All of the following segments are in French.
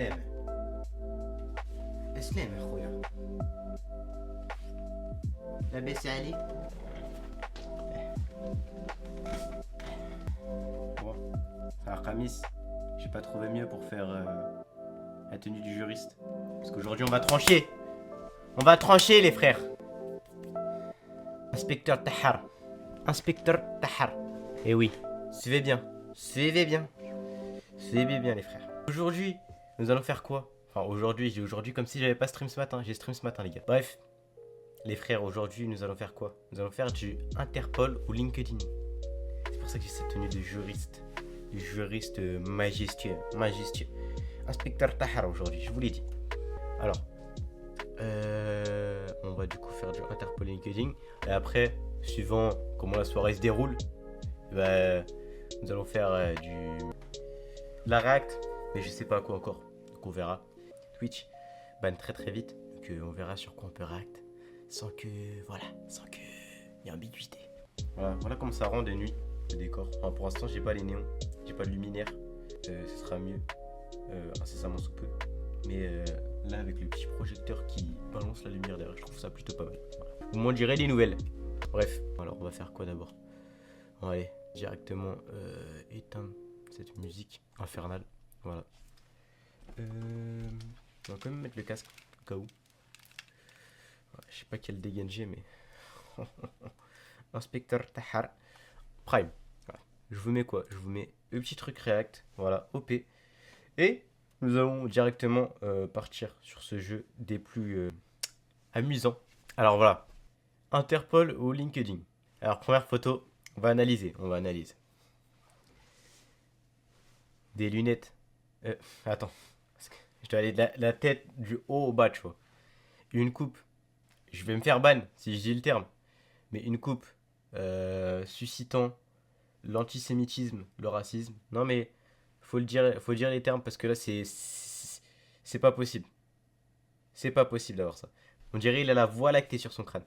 اسلام اسلام اخويا لاباس عليك bon c'est un Khamis, j'ai pas trouvé mieux pour faire la tenue du juriste parce qu'aujourd'hui on va trancher les frères. Inspecteur Tahar. Et oui, suivez bien les frères. Aujourd'hui, nous allons faire quoi? Enfin aujourd'hui, j'ai aujourd'hui comme si j'avais pas stream ce matin. J'ai stream ce matin les gars. Bref, les frères, aujourd'hui nous allons faire quoi? Nous allons faire du Interpol ou LinkedIn. C'est pour ça que j'ai cette tenue de juriste. Du juriste majestueux. Inspecteur Tahar aujourd'hui, je vous l'ai dit. Alors, on va du coup faire du Interpol LinkedIn. Et après, suivant comment la soirée se déroule, bah, nous allons faire la React, mais je sais pas à quoi encore. Donc on verra. Twitch ban très vite, donc on verra sur quoi on peut React sans que y ait ambiguïté. Voilà comment ça rend de nuit le décor. Enfin, pour l'instant j'ai pas les néons, j'ai pas de luminaire. Ce sera mieux incessamment sous peu. Mais là avec le petit projecteur qui balance la lumière derrière, je trouve ça plutôt pas mal. Voilà. Vous m'en direz les nouvelles. Bref, alors on va faire quoi d'abord? On va aller directement éteindre cette musique infernale. Voilà. On va quand même mettre le casque au cas où. Ouais, je sais pas quel dégaine j'ai, mais Inspecteur Tahar Prime. Voilà. Je vous mets quoi? Je vous mets le petit truc React. Voilà, OP. Et nous allons directement partir sur ce jeu des plus amusants. Alors voilà, Interpol ou LinkedIn. Alors première photo, on va analyser. Des lunettes. Attends, je dois aller de la tête du haut au bas, tu vois. Une coupe. Je vais me faire ban si je dis le terme. Mais une coupe suscitant l'antisémitisme, le racisme. Non mais faut dire les termes parce que là c'est pas possible. C'est pas possible d'avoir ça. On dirait il a la voie lactée sur son crâne.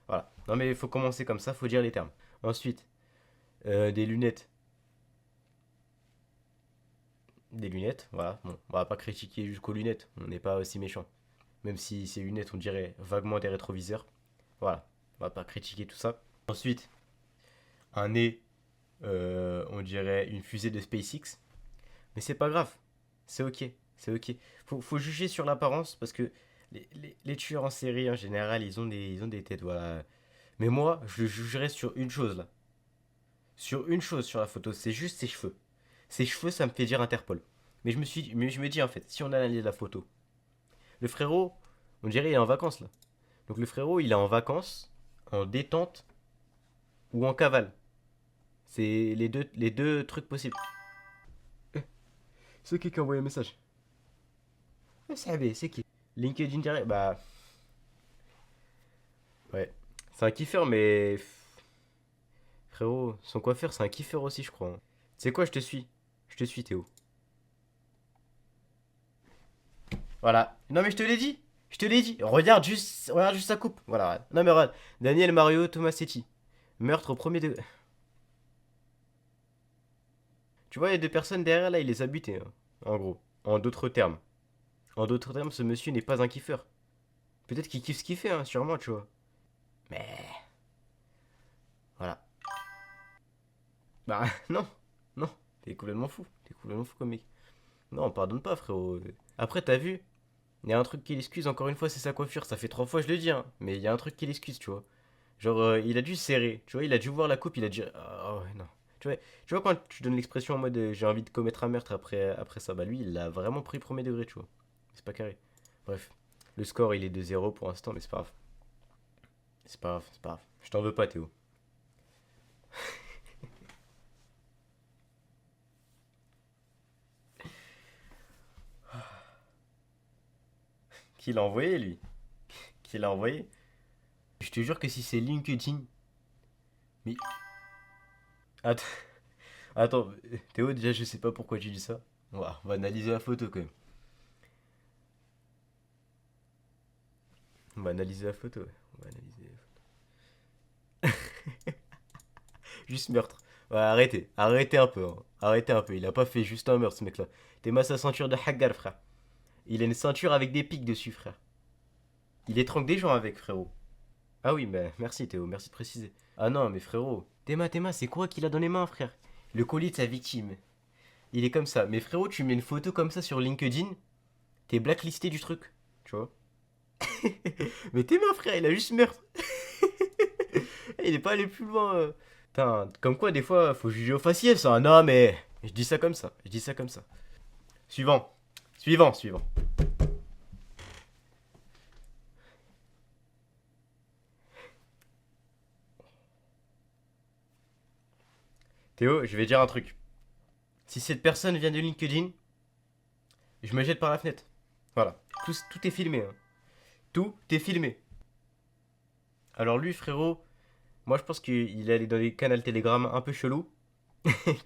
Voilà. Non mais il faut commencer comme ça, faut dire les termes. Ensuite, des lunettes. Des lunettes, voilà. Bon, on va pas critiquer jusqu'aux lunettes, on n'est pas aussi méchant. Même si ces lunettes, on dirait vaguement des rétroviseurs. Voilà, on va pas critiquer tout ça. Ensuite, un nez, on dirait une fusée de SpaceX. Mais c'est pas grave, c'est ok. Faut juger sur l'apparence parce que les tueurs en série en général, ils ont des têtes, voilà. Mais moi, je jugerai sur une chose là. Sur une chose sur la photo, c'est juste ses cheveux. Ses cheveux, ça me fait dire Interpol. Mais je me dis en fait, si on analyse la photo, le frérot, on dirait il est en vacances là. Donc le frérot, il est en vacances, en détente ou en cavale. C'est les deux trucs possibles. C'est qui a envoyé un message? C'est qui? LinkedIn direct, bah. Ouais. C'est un kiffeur, mais. Frérot, son coiffeur, c'est un kiffeur aussi, je crois. Tu sais quoi, je te suis. Je te suis, Théo. Voilà. Non, mais je te l'ai dit. Regarde juste sa coupe. Voilà. Non, mais regarde. Daniel Mario Tomasetti. Meurtre au premier degré. Tu vois, il y a deux personnes derrière là, il les a butés. Hein, en gros. En d'autres termes. En d'autres termes, ce monsieur n'est pas un kiffeur. Peut-être qu'il kiffe ce qu'il fait, hein, sûrement, tu vois. Mais. Voilà. Bah, non. Non. T'es complètement fou. Comme mec. Non, on pardonne pas, frérot. Après, t'as vu? Il y a un truc qui l'excuse, encore une fois, c'est sa coiffure. Ça fait 3 fois, je le dis, hein. Mais il y a un truc qui l'excuse, tu vois. Genre, il a dû serrer. Tu vois, il a dû voir la coupe, il a dû. Ah ouais, non. Tu vois quand tu donnes l'expression en mode j'ai envie de commettre un meurtre après ça, bah lui, il l'a vraiment pris premier degré, tu vois. C'est pas carré. Bref. Le score, il est de 0 pour l'instant, mais c'est pas grave. C'est pas grave. Je t'en veux pas, Théo. Qui l'a envoyé, lui? Qui l'a envoyé? Je te jure que si c'est LinkedIn. Mais. Attends, attends, Théo, déjà, je sais pas pourquoi tu dis ça. On va analyser la photo quand même. On va analyser la photo, ouais. On va analyser la photo. Juste meurtre. Ouais, arrêtez un peu. Hein. Arrêtez un peu. Il a pas fait juste un meurtre, ce mec-là. T'es masse sa ceinture de Haggar, frère. Il a une ceinture avec des pics dessus, frère. Il étrangle des gens avec, frérot. Ah oui, mais merci Théo, merci de préciser. Ah non, mais frérot. Théma, c'est quoi qu'il a dans les mains, frère? Le colis de sa victime. Il est comme ça. Mais frérot, tu mets une photo comme ça sur LinkedIn, t'es blacklisté du truc. Tu vois? Mais Théma, frère, il a juste meurtre. Il est pas allé plus loin. Putain, comme quoi, des fois, faut juger au faciès, ça. Non, mais. Je dis ça comme ça. Je dis ça comme ça. Suivant. Suivant. Théo, je vais dire un truc. Si cette personne vient de LinkedIn, je me jette par la fenêtre. Voilà. Tout est filmé. Hein. Tout est filmé. Alors lui, frérot, moi je pense qu'il est allé dans les canaux Telegram un peu chelou,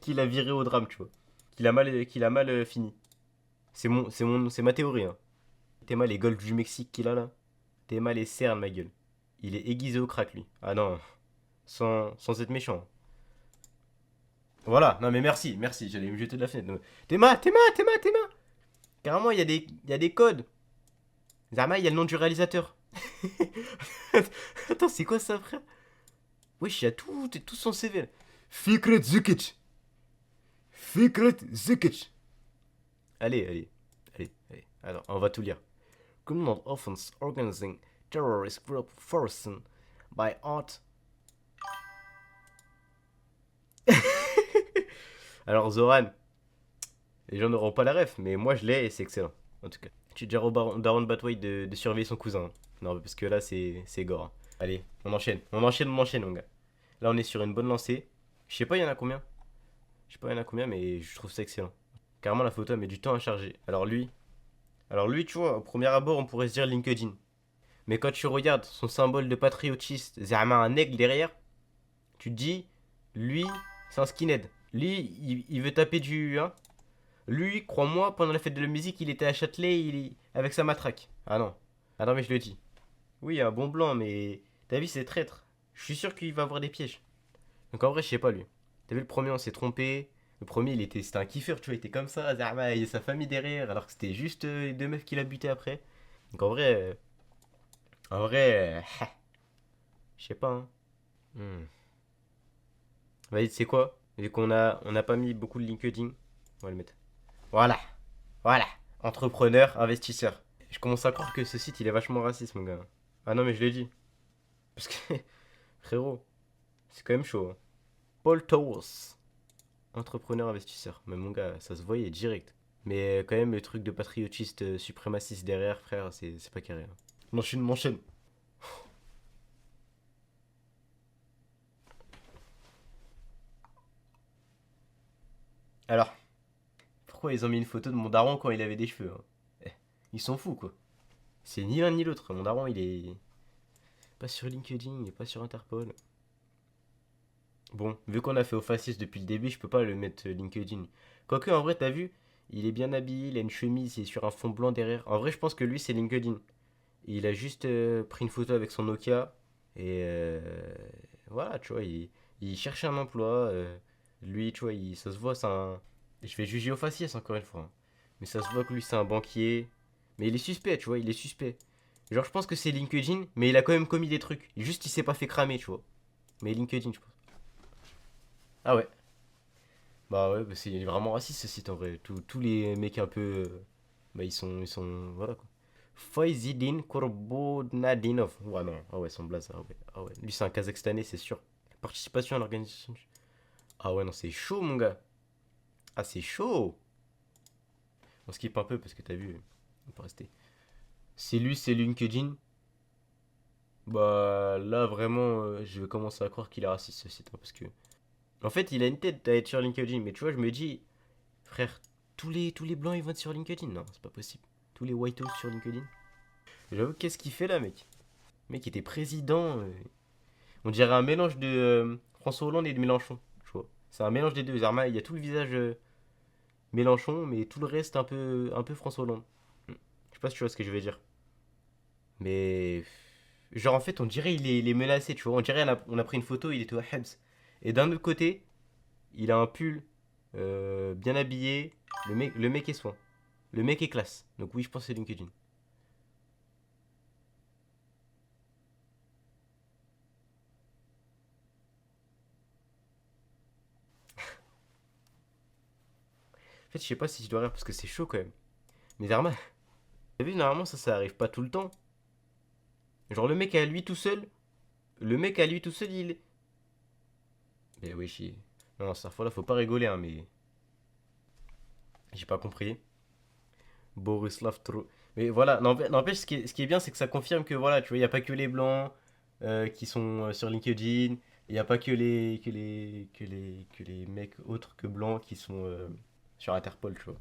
qu'il a viré au drame, tu vois. Qu'il a mal fini. C'est ma théorie. Hein. T'es mal les golfs du Mexique qu'il a là. T'es mal les cernes, ma gueule. Il est aiguisé au crack, lui. Ah non, sans être méchant. Voilà, non mais merci, j'allais me jeter de la fenêtre. Théma. Carrément, il y a des codes. Zama, il y a le nom du réalisateur. Attends, c'est quoi ça, frère? Wesh, il y a tout son CV. Là. Fikret Zukic. Allez. Alors, on va tout lire. Criminal offense organizing terrorist group forcing by art. Alors, Zoran, les gens n'auront pas la ref, mais moi je l'ai et c'est excellent. En tout cas. Tu dis au Daron Batway de surveiller son cousin. Hein. Non, parce que là, c'est gore. Hein. Allez, on enchaîne, mon gars. Là, on est sur une bonne lancée. Je sais pas, il y en a combien. Mais je trouve ça excellent. Carrément, la photo, elle met du temps à charger. Alors lui, tu vois, au premier abord, on pourrait se dire LinkedIn. Mais quand tu regardes son symbole de patriotiste, Zerma un aigle derrière, tu te dis, lui, c'est un skinhead. Lui, il veut taper du. Hein. Lui, crois-moi, pendant la fête de la musique, il était à Châtelet avec sa matraque. Ah non. Ah non, mais je le dis. Oui, un bon blanc, mais. T'as vu, c'est traître. Je suis sûr qu'il va avoir des pièges. Donc en vrai, je sais pas lui. T'as vu le premier, on s'est trompé. Le premier, c'était un kiffeur, tu vois, il était comme ça, Zarma et sa famille derrière, alors que c'était juste les deux meufs qui l'a buté après. Donc en vrai, je sais pas. Hein. Hmm. Vas-y, tu sais quoi? Vu qu'on a pas mis beaucoup de LinkedIn, on va le mettre. Voilà. Entrepreneur, investisseur. Je commence à croire que ce site, il est vachement raciste, mon gars. Ah non, mais je l'ai dit. Parce que, frérot, c'est quand même chaud. Hein. Paul Towers. Entrepreneur investisseur. Mais mon gars, ça se voyait direct. Mais quand même, le truc de patriotiste suprémaciste derrière, frère, c'est pas carré. Hein. M'enchaîne. Alors, pourquoi ils ont mis une photo de mon daron quand il avait des cheveux hein Ils sont fous, quoi. C'est ni l'un ni l'autre. Mon daron, il est pas sur LinkedIn, il est pas sur Interpol. Bon, vu qu'on a fait au faciès depuis le début, je peux pas le mettre LinkedIn. Quoique, en vrai, t'as vu, il est bien habillé, il a une chemise, il est sur un fond blanc derrière. En vrai, je pense que lui, c'est LinkedIn. Il a juste pris une photo avec son Nokia. Et voilà, tu vois, il cherchait un emploi. Lui, tu vois, ça se voit, c'est un. Je vais juger au faciès encore une fois. Hein. Mais ça se voit que lui, c'est un banquier. Mais il est suspect, tu vois, il est suspect. Genre, je pense que c'est LinkedIn, mais il a quand même commis des trucs. Juste, il s'est pas fait cramer, tu vois. Mais LinkedIn, je pense. Ah ouais. Bah ouais, bah c'est vraiment raciste ce site en vrai. Tous les mecs un peu. Bah ils sont. Voilà quoi. Faizidin Kurbunadinov. Ouais, non. Ah ouais, son blaze. Ah ouais. Lui, c'est un Kazakhstanais, c'est sûr. Participation à l'organisation. Ah ouais, non, c'est chaud, mon gars. Ah, c'est chaud. On skip un peu parce que t'as vu. On peut rester. C'est lui, c'est LinkedIn. Bah là, vraiment, je vais commencer à croire qu'il est raciste ce site. Hein, parce que. En fait, il a une tête à être sur LinkedIn. Mais tu vois, je me dis. Frère, tous les blancs ils vont être sur LinkedIn. Non, c'est pas possible. Tous les white house sur LinkedIn. J'avoue, qu'est-ce qu'il fait là, mec? Le mec était président. On dirait un mélange de François Hollande et de Mélenchon. Tu vois. C'est un mélange des deux. Zarma, il y a tout le visage Mélenchon, mais tout le reste un peu François Hollande. Je sais pas si tu vois ce que je veux dire. Mais. Genre, en fait, on dirait il est menacé, tu vois. On dirait on a pris une photo, il était au Hebs. Et d'un autre côté, il a un pull bien habillé. Le mec est soin. Le mec est classe. Donc oui, je pense que c'est LinkedIn. En fait, je sais pas si je dois rire parce que c'est chaud quand même. Mais Zerma, t'as vu, normalement, ça arrive pas tout le temps. Genre, le mec à lui tout seul. Le mec à lui tout seul, il. Mais oui, chier. Non, cette fois-là, faut pas rigoler, hein, mais. J'ai pas compris. Borislav Tro. Mais voilà, n'empêche, ce qui est bien, c'est que ça confirme que voilà, tu vois, il n'y a pas que les blancs qui sont sur LinkedIn. Il n'y a pas que les mecs autres que blancs qui sont sur Interpol, tu vois.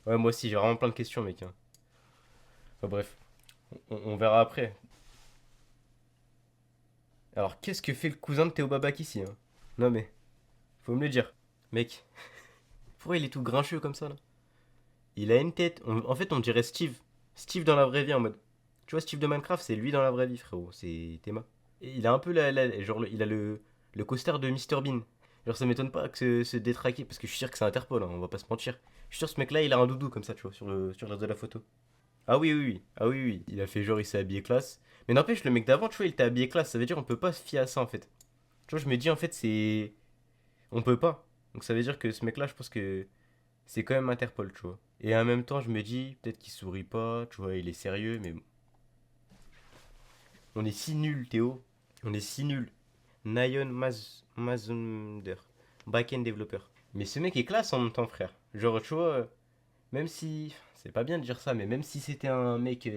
Ouais, moi aussi, j'ai vraiment plein de questions, mec, hein. Enfin, bref, on verra après. Alors, qu'est-ce que fait le cousin de Théo Babac ici, hein? Non, mais, faut me le dire. Mec, pourquoi il est tout grincheux comme ça, là? Il a une tête. En fait, on dirait Steve. Steve dans la vraie vie en mode. Tu vois, Steve de Minecraft, c'est lui dans la vraie vie, frérot. C'est Théma. Et il a un peu genre, il a le coaster de Mr Bean. Genre, ça m'étonne pas que se détraquer, parce que je suis sûr que c'est Interpol, hein, on va pas se mentir. Je suis sûr que ce mec-là, il a un doudou comme ça, tu vois, sur le de la photo. Ah oui, oui, oui. Ah oui, oui. Il a fait genre, il s'est habillé classe. Mais n'empêche, le mec d'avant, tu vois, il était habillé classe. Ça veut dire on peut pas se fier à ça, en fait. Tu vois, je me dis, en fait, c'est. On peut pas. Donc ça veut dire que ce mec-là, je pense que c'est quand même Interpol, tu vois. Et en même temps, je me dis, peut-être qu'il sourit pas, tu vois, il est sérieux, mais on est si nul, Théo. On est si nul. Nayon Mazunder, back-end développeur. Mais ce mec est classe en même temps, frère. Genre, tu vois, même si. C'est pas bien de dire ça, mais même si c'était un mec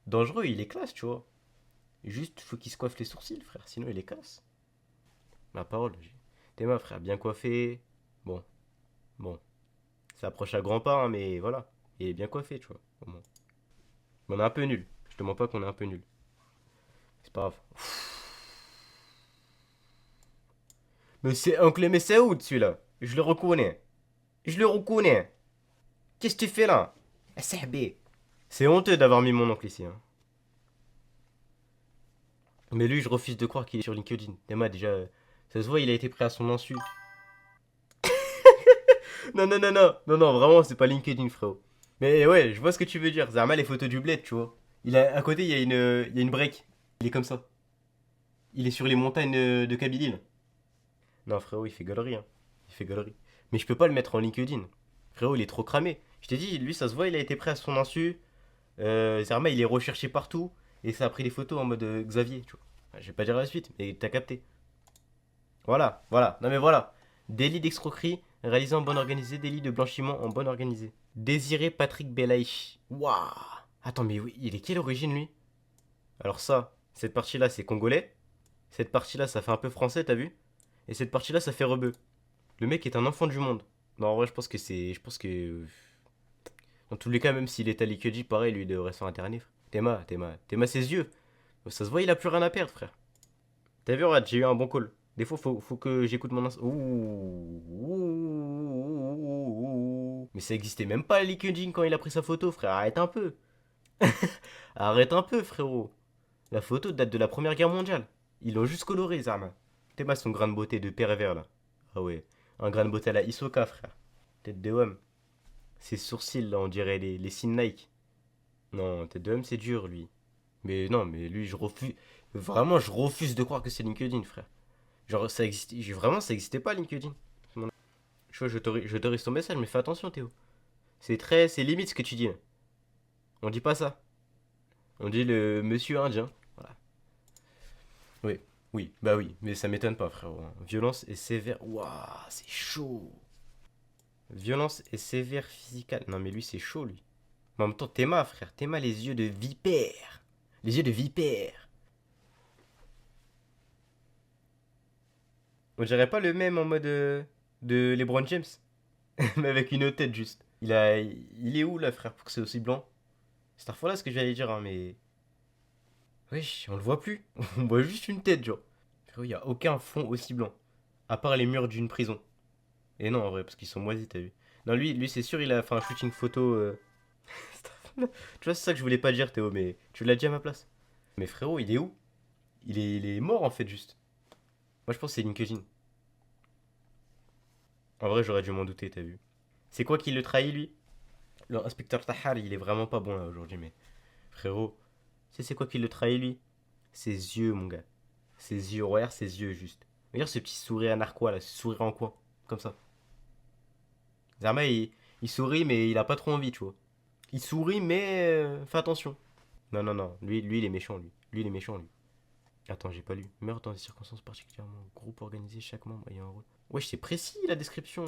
dangereux, il est classe, tu vois. Juste, faut qu'il se coiffe les sourcils, frère, sinon il est classe. Ma parole. T'es ma frère, bien coiffé. Bon, bon. Ça approche à grands pas, hein, mais voilà. Il est bien coiffé, tu vois. Au moins. Mais on est un peu nul. Je te mens pas qu'on est un peu nul. C'est pas grave. Mais c'est Oncle Messaoud, celui-là. Je le reconnais. Je le reconnais. Qu'est-ce que tu fais là? Sahbé. C'est honteux d'avoir mis mon oncle ici, hein. Mais lui, je refuse de croire qu'il est sur LinkedIn. Emma, déjà, ça se voit, il a été pris à son insu. Non, non, non, non. Non, non, vraiment, c'est pas LinkedIn, frérot. Mais ouais, je vois ce que tu veux dire. Zarma, les photos du bled, tu vois. À côté, il y a une break. Il est comme ça. Il est sur les montagnes de Kabylie, là. Non, frérot, il fait galerie, hein. Il fait galerie. Mais je peux pas le mettre en LinkedIn. Frérot, il est trop cramé. Je t'ai dit, lui, ça se voit, il a été pris à son insu. Zerma, il est recherché partout. Et ça a pris des photos en mode Xavier, tu vois. Je vais pas dire la suite, mais t'as capté. Voilà, voilà. Non, mais voilà. Délit d'escroquerie réalisé en bonne organisée. Délit de blanchiment en bonne organisée. Désiré Patrick Belaïch. Waouh. Attends, mais oui, il est quelle origine, lui? Alors, ça, cette partie-là, c'est congolais. Cette partie-là, ça fait un peu français, t'as vu? Et cette partie-là, ça fait rebeu. Le mec est un enfant du monde. Non, en vrai, je pense que c'est. Je pense que. Dans tous les cas, même s'il est à l'Ikeji, pareil, lui, il devrait se faire interner. Théma, ses yeux. Ça se voit, il a plus rien à perdre, frère. T'as vu, regarde, j'ai eu un bon call. Des fois, faut que j'écoute mon ins. Ouh. Mais ça existait même pas, l'Ikeji, quand il a pris sa photo, frère. Arrête un peu. Arrête un peu, frérot. La photo date de la Première Guerre mondiale. Ils l'ont juste coloré, Zama. Théma, son grain de beauté de pervers, là. Ah ouais. Un grain de beauté à la Isoka, frère. Tête de homme. Ses sourcils, là, on dirait les signes Nike. Non, tête de homme, c'est dur, lui. Mais non, mais lui, je refuse. Vraiment, je refuse de croire que c'est LinkedIn, frère. Genre, ça existait. Vraiment, ça existait pas, LinkedIn. Tu vois, je te ton message, mais fais attention, Théo. C'est limite ce que tu dis, là. On dit pas ça. On dit le monsieur indien. Voilà. Oui, oui, bah oui, mais ça m'étonne pas, frérot, hein. Violence et sévère. Waouh, c'est chaud. Violence et sévère physical. Non, mais lui, c'est chaud, lui. Mais en même temps, Théma, frère. Théma, les yeux de vipère. Les yeux de vipère. On dirait pas le même en mode de LeBron James. Mais avec une autre tête, juste. Il est où, là, frère, pour que c'est aussi blanc? C'est parfois là ce que j'allais dire, hein, mais. Wesh, on le voit plus. On voit juste une tête, genre. Frérot, il y a aucun fond aussi blanc. À part les murs d'une prison. Et non, en vrai, parce qu'ils sont moisis, t'as vu. Non, lui c'est sûr, il a fait un shooting photo. Tu vois, c'est ça que je voulais pas dire, Théo, mais tu l'as dit à ma place. Mais frérot, il est où? Il est mort, en fait, juste. Moi, je pense que c'est LinkedIn. En vrai, j'aurais dû m'en douter, t'as vu. C'est quoi qui le trahit, lui? Le inspecteur Tahar, il est vraiment pas bon là aujourd'hui, mais frérot, c'est quoi qui le trahit lui? Ses yeux, mon gars. Ses yeux, regarde ses yeux juste. Regarde ce petit sourire narquois là, ce sourire en coin, comme ça. Zerma, il sourit, mais il a pas trop envie, tu vois. Il sourit, mais fais attention. Non, non, non, lui, il est méchant, lui. Lui, il est méchant, lui. Attends, j'ai pas lu. Meurt dans des circonstances particulièrement. Groupe organisé, chaque membre ayant un rôle. Wesh, c'est précis la description.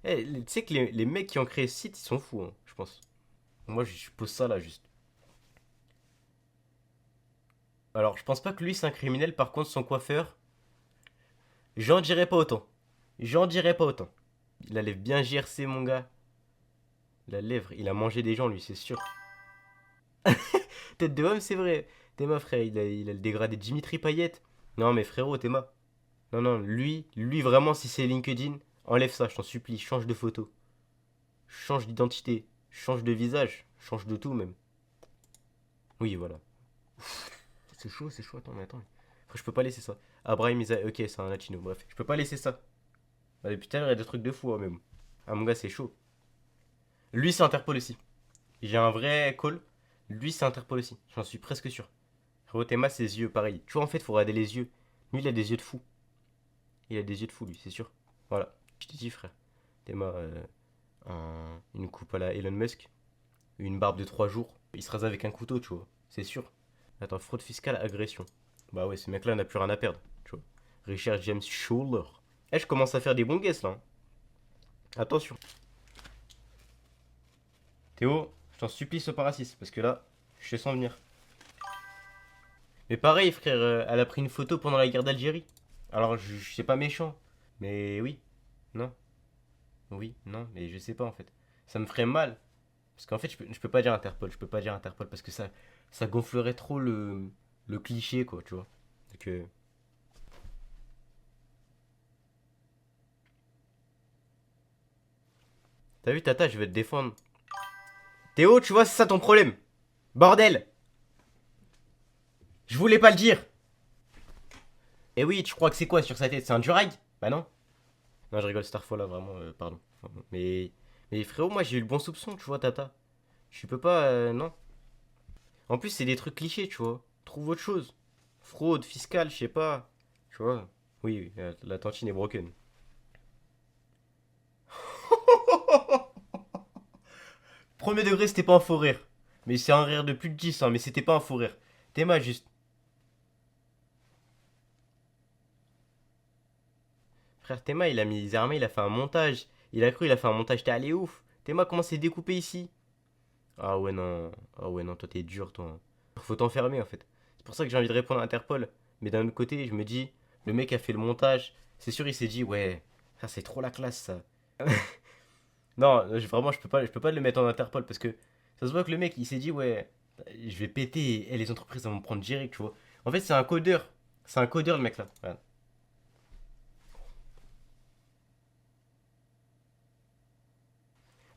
Eh, tu sais que les mecs qui ont créé ce site, ils sont fous, hein, je pense. Moi, je pose ça là, juste. Alors, je pense pas que lui, c'est un criminel. Par contre, son coiffeur, j'en dirais pas autant. J'en dirais pas autant. Il a lèvre bien GRC, mon gars. La lèvre, il a mangé des gens, lui, c'est sûr. Tête de homme, c'est vrai. Théma, frère, il a le dégradé de Dimitri Payet. Non, mais frérot, Théma. Non, non, lui vraiment, si c'est LinkedIn, enlève ça, je t'en supplie. Change de photo. Change d'identité. Change de visage. Change de tout, même. Oui, voilà. C'est chaud, attends, mais attends. Je peux pas laisser ça. Abraham Isa. Ok, c'est un latino, bref. Je peux pas laisser ça. Bah, depuis tout à l'heure, il y a des trucs de fou, hein, même. Ah, mon gars, c'est chaud. Lui, c'est Interpol aussi. J'ai un vrai call. Lui, c'est Interpol aussi. J'en suis presque sûr. Frérot, Théma, ses yeux, pareil. Tu vois, en fait, faut regarder les yeux. Lui, il a des yeux de fou. Il a des yeux de fou, lui, c'est sûr. Voilà. Je te dis, frère. Théma, une coupe à la Elon Musk. Une barbe de 3 jours. Il se rase avec un couteau, tu vois. C'est sûr. Attends, fraude fiscale, agression. Bah ouais, ce mec-là n'a plus rien à perdre, tu vois. Richard James Schuller. Eh, je commence à faire des bons guesses, là, hein. Attention. Théo, je t'en supplie, sois pas raciste, parce que là, je te sens venir. Mais pareil, frère, elle a pris une photo pendant la guerre d'Algérie. Alors, je sais pas méchant, mais oui, non, oui, non, mais je sais pas en fait. Ça me ferait mal. Parce qu'en fait, je peux pas dire Interpol, je peux pas dire Interpol parce que ça gonflerait trop le cliché, quoi, tu vois. Donc, t'as vu, Tata, je vais te défendre. Théo, tu vois, c'est ça ton problème. Bordel. Je voulais pas le dire. Et oui, tu crois que c'est quoi sur sa tête? C'est un durag? Bah non. Non, je rigole, Starfall là, vraiment, pardon. Mais frérot, moi j'ai eu le bon soupçon, tu vois, Tata. Je peux pas, non. En plus, c'est des trucs clichés, tu vois. Trouve autre chose. Fraude, fiscale, je sais pas. Tu vois. Oui, oui, la tantine est broken. Premier degré, c'était pas un faux rire. Mais c'est un rire de plus de 10, hein, mais c'était pas un faux rire. Théma, juste. Frère Théma, il a mis les armées, il a fait un montage. Il a fait un montage, t'es allé ouf. Théma, comment c'est découpé ici? Ah ouais, non. Ah ouais, non, toi, t'es dur, toi. Faut t'enfermer, en fait. C'est pour ça que j'ai envie de répondre à Interpol. Mais d'un autre côté, je me dis, le mec a fait le montage. C'est sûr, il s'est dit, ouais, ça, c'est trop la classe, ça. Non, vraiment, je peux pas le mettre en Interpol parce que ça se voit que le mec, il s'est dit, ouais, je vais péter et les entreprises vont me prendre direct, tu vois. En fait, c'est un codeur. C'est un codeur, le mec, là. Voilà.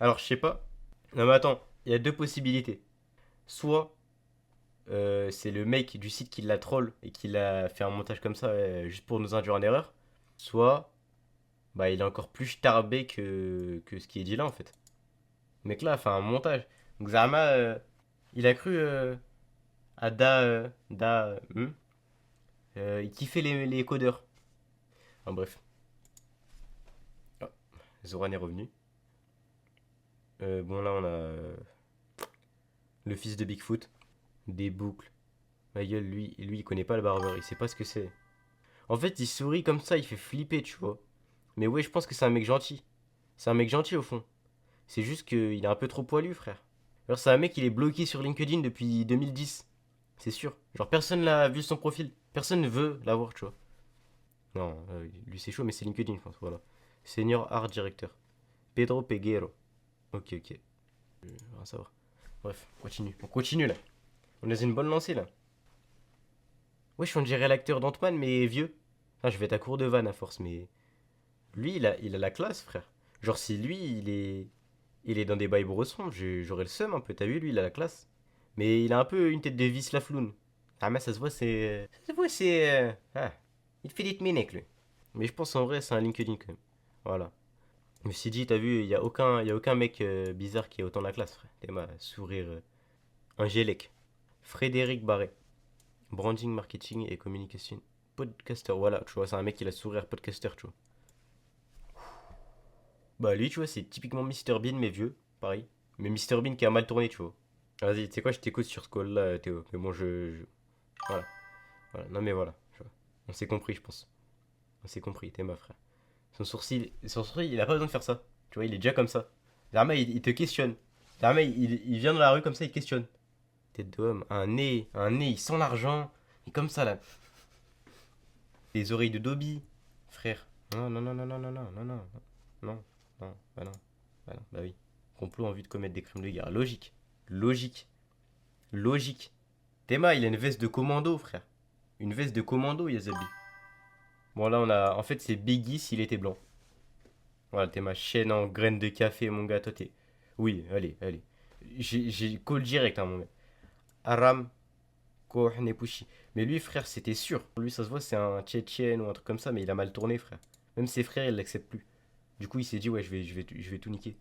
Alors, je sais pas. Non, mais attends, il y a deux possibilités. Soit c'est le mec du site qui l'a troll et qui l'a fait un montage comme ça juste pour nous induire en erreur. Soit, bah, il est encore plus starbé que ce qui est dit là, en fait. Le mec là a fait un montage. Donc, Zama, il a cru à il kiffait les codeurs. Enfin, bref. Ah, Zoran est revenu. Bon, là, on a le fils de Bigfoot. Des boucles. Ma gueule, lui, il connaît pas le barbare. Il sait pas ce que c'est. En fait, il sourit comme ça, il fait flipper, tu vois. Mais ouais, je pense que c'est un mec gentil. C'est un mec gentil, au fond. C'est juste qu'il est un peu trop poilu, frère. Alors, c'est un mec, il est bloqué sur LinkedIn depuis 2010. C'est sûr. Genre, personne n'a vu son profil. Personne ne veut l'avoir, tu vois. Non, lui c'est chaud, mais c'est LinkedIn, je pense. Voilà. Senior Art Director. Pedro Peguero. Ok, ok. On va savoir. Bref, on continue. On continue là. On est dans une bonne lancée là. Wesh, on dirait l'acteur d'Ant-Man, mais vieux. Enfin, je vais être à court de vanne à force, mais. Lui, il a la classe, frère. Genre, si lui, il est dans des bails brossons, j'aurais le seum un peu. T'as vu, lui, il a la classe. Mais il a un peu une tête de vis lafloune. Ah, mais ça se voit, c'est. Ça se voit, c'est. Ah, il fait des minutes, lui. Mais je pense en vrai, c'est un LinkedIn quand même. Voilà. Je me suis dit, t'as vu, y a aucun mec bizarre qui est autant la classe, frère. Théma, sourire angélique. Frédéric Barret. Branding, marketing et communication. Podcaster, voilà, tu vois, c'est un mec qui a le sourire podcaster, tu vois. Bah lui, tu vois, c'est typiquement Mr Bean, mais vieux, pareil. Mais Mr Bean qui a mal tourné, tu vois. Vas-y, tu sais quoi, je t'écoute sur ce call-là, Théo. Mais bon, voilà, voilà. Non mais voilà, tu vois. On s'est compris, je pense. On s'est compris, t'es ma frère. Son sourcil, il a pas besoin de faire ça. Tu vois, il est déjà comme ça. Zerma, il te questionne. Zerma, il vient dans la rue comme ça, il questionne. Tête d'homme, un nez, il sent l'argent. Et comme ça, là. Les oreilles de Dobby, frère. Non, non, non, non, non, non, non, non, non, non, non, bah non, bah non, bah oui. Complot en vue de commettre des crimes de guerre. Logique, logique, logique. Théma, il a une veste de commando, frère. Une veste de commando, Yazabi. Bon, là, on a. En fait, c'est Biggie s'il était blanc. Voilà, t'es ma chaîne en graines de café, mon gars. Toi, t'es. Oui, allez, allez. J'ai call direct, hein, mon gars. Aram Kohnepushi. Mais lui, frère, c'était sûr. Lui, ça se voit, c'est un Tchétchène ou un truc comme ça, mais il a mal tourné, frère. Même ses frères, ils l'acceptent plus. Du coup, il s'est dit, ouais, je vais tout niquer.